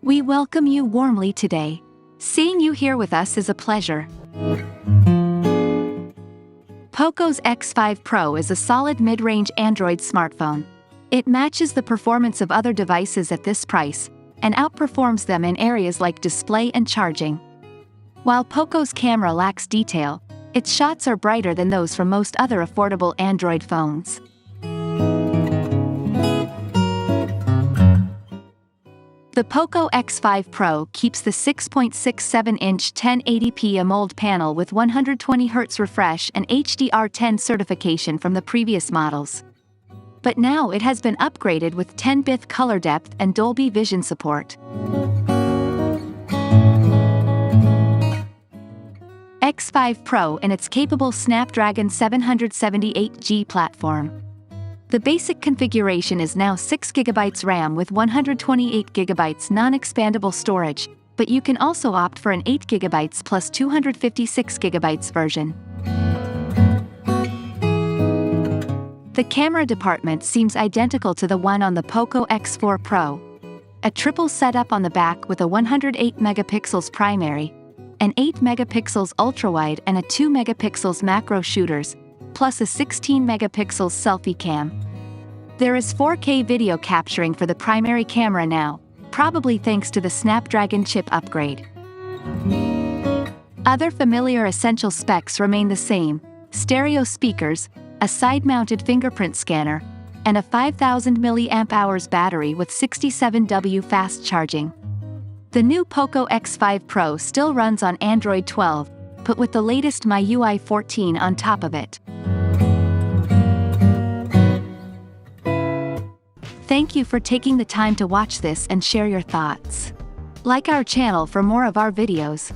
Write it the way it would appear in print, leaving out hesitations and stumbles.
We welcome you warmly today. Seeing you here with us is a pleasure. Poco's X5 Pro is a solid mid-range Android smartphone. It matches the performance of other devices at this price, and outperforms them in areas like display and charging. While Poco's camera lacks detail, its shots are brighter than those from most other affordable Android phones. The Poco X5 Pro keeps the 6.67-inch 1080p AMOLED panel with 120Hz refresh and HDR10 certification from the previous models. But now it has been upgraded with 10-bit color depth and Dolby Vision support. X5 Pro and its capable Snapdragon 778G platform. The basic configuration is now 6GB RAM with 128GB non-expandable storage, but you can also opt for an 8GB plus 256GB version. The camera department seems identical to the one on the Poco X4 Pro. A triple setup on the back with a 108MP primary, an 8MP ultrawide and a 2MP macro shooters, plus a 16MP selfie cam. There is 4K video capturing for the primary camera now, probably thanks to the Snapdragon chip upgrade. Other familiar essential specs remain the same: stereo speakers, a side-mounted fingerprint scanner, and a 5000 mAh battery with 67W fast charging. The new Poco X5 Pro still runs on Android 12, but with the latest MIUI 14 on top of it. Thank you for taking the time to watch this and share your thoughts. Like our channel for more of our videos.